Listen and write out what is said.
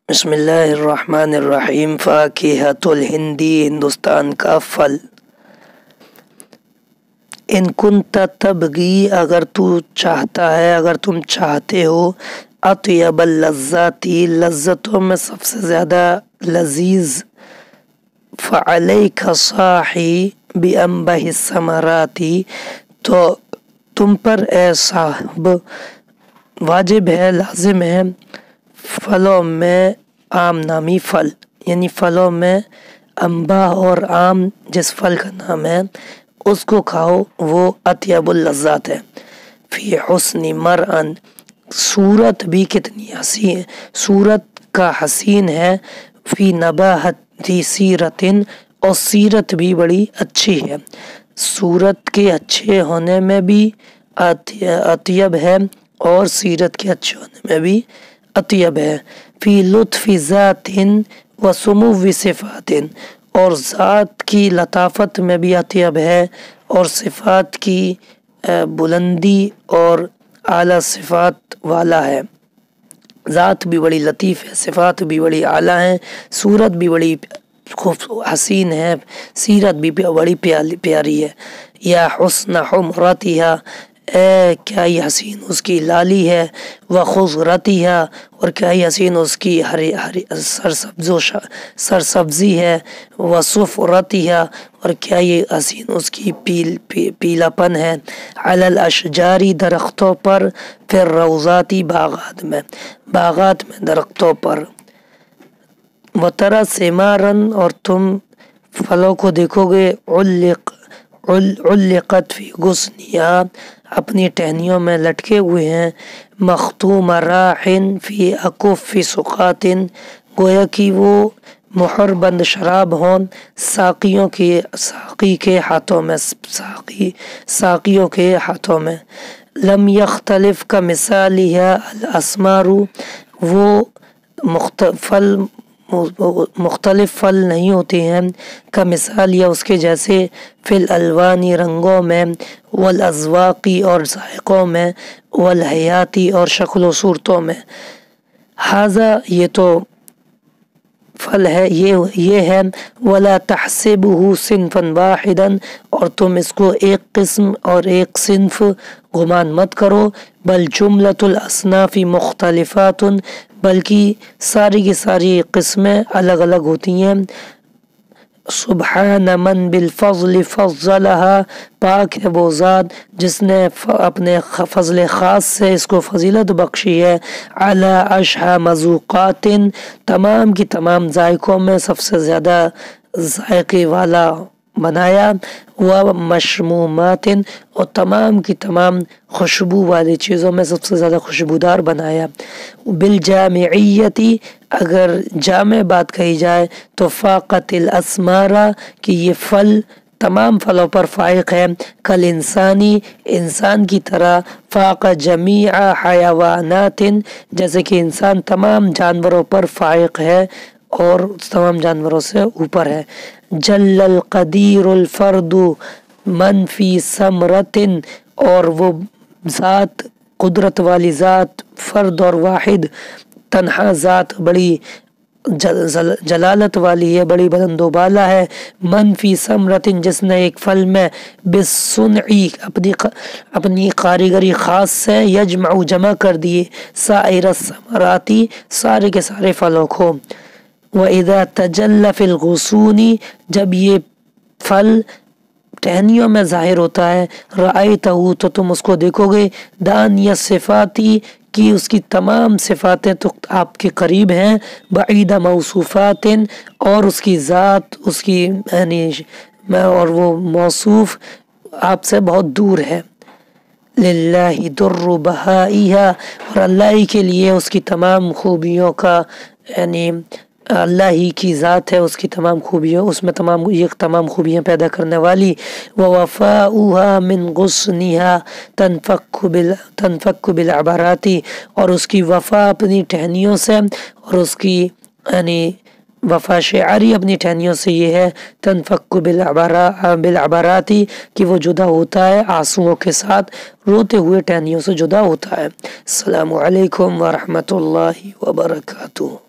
بسم اللہ الرحمن الرحیم۔ فاکہۃ الہندی، ہندوستان کا پھل۔ ان کنت تبغی، اگر تو چاہتا ہے، اگر تم چاہتے ہو، اطیب اللذاتی، لذتوں میں سب سے زیادہ لذیذ، فعلیک صاحی بانبہ الثمراتی، تو تم پر اے صاحب واجب ہے، لازم ہے، پھلوں میں آم نامی پھل، یعنی پھلوں میں انبا اور آم جس پھل کا نام ہے اس کو کھاؤ، وہ اطیب اللذات ہے۔ فی حسن مرءن، صورت بھی کتنی حسین، صورت کا حسین ہے، فی نباہت سیرت، اور سیرت بھی بڑی اچھی ہے، صورت کے اچھے ہونے میں بھی اطیب ہے اور سیرت کے اچھے ہونے میں بھی اطیب ہے۔ فی لطف ذات و سمو صفات، اور ذات کی لطافت میں بھی اطیب ہے اور صفات کی بلندی اور اعلیٰ صفات والا ہے۔ ذات بھی بڑی لطیف ہے، صفات بھی بڑی اعلیٰ ہیں، صورت بھی بڑی حسین ہے، سیرت بھی بڑی پیاری ہے۔ یا حسن حمرتھا، اے کیا ہی حسین اس کی لالی ہے، وخضرتھا، اور کیا ہی حسین اس کی ہری سرسبزی ہے، وصفرتھا، اور کیا ہی حسین اس کی پیلا پن ہے، علی الاشجار، درختوں پر، پھر روضاتی، باغات میں درختوں پر، وتری ثمارا، اور تم پھلوں کو دیکھو گے، علقت فی غصنہا، اپنی ٹہنیوں میں لٹکے ہوئے ہیں، مختوم راح فی اکف سقاط، گویا کہ وہ مہر بند شراب ہوں ساقیوں کے ہاتھوں میں، لم یختلف کمثالھا الاسمار، وہ مختلف پھل نہیں ہوتے ہیں، کمثال یا اس کے جیسے، فی الالوان، رنگوں میں، والاذواق، اور ذائقوں میں، والحیات، اور شکل و صورتوں میں، ھذا، یہ تو پھل ہے، یہ ہے، ولا تحسبہ صنفا واحدا، اور تم اس کو ایک قسم اور ایک صنف گمان مت کرو، بل جملۃ الاصناف مختلفات، بلکہ ساری کی ساری قسمیں الگ الگ ہوتی ہیں۔ سبحان من بالفضل فضلھا، پاک ہے وہ ذات جس نے اپنے فضل خاص سے اس کو فضیلت بخشی ہے، علی اشہی مذوقات، تمام کی تمام ذائقوں میں سب سے زیادہ ذائقے والا بنایا، و مشمومات، اور تمام کی تمام خوشبو والی چیزوں میں سب سے زیادہ خوشبودار بنایا، بالجامعیت، اگر جامع بات کہی جائے تو فاقت الاسمار، کہ یہ پھل تمام پھلوں پر فائق ہے، کل انسانی، انسان کی طرح، فاق جمیع حیوانات، جیسے کہ انسان تمام جانوروں پر فائق ہے اور تمام جانوروں سے اوپر ہے، جل القدیر الفرد من فی ثمرۃ، اور وہ ذات، قدرت والی ذات، فرد اور واحد تنہا ذات، بڑی جلالت والی ہے، بڑی بلند و بالا ہے، من فی ثمرۃ، جس نے ایک پھل میں، بالصنع، اپنی کاریگری خاص سے، یجمع، جمع کر دیے، سائر الثمرات، سارے کے سارے پھلوں کو، وَإِذَا تَجَلَّ فِي الْغُصُونِ، جب یہ پھل ٹہنیوں میں ظاہر ہوتا ہے، رأیتہ، تو تم اس کو دیکھو گے، دانی الصفات، کی اس کی تمام صفاتیں تو آپ کے قریب ہیں، بعید موصوفات، اور اس کی ذات، اس کی یعنی اور وہ موصوف آپ سے بہت دور ہے، للہ در بہائہا، اور اللہ ہی کے لیے اس کی تمام خوبیوں کا، یعنی اللہ ہی کی ذات ہے، اس کی تمام خوبیوں، اس میں تمام خوبیاں پیدا کرنے والی، ووفاؤھا من غصنھا تنفک بالعبرات، اور اس کی وفا اپنی ٹہنیوں سے، اور اس کی یعنی وفا شعری اپنی ٹہنیوں سے یہ ہے، تنفک بالعبرات، کہ وہ جدا ہوتا ہے آنسوؤں کے ساتھ، روتے ہوئے ٹہنیوں سے جدا ہوتا ہے۔ السلام علیکم ورحمۃ اللہ وبرکاتہ۔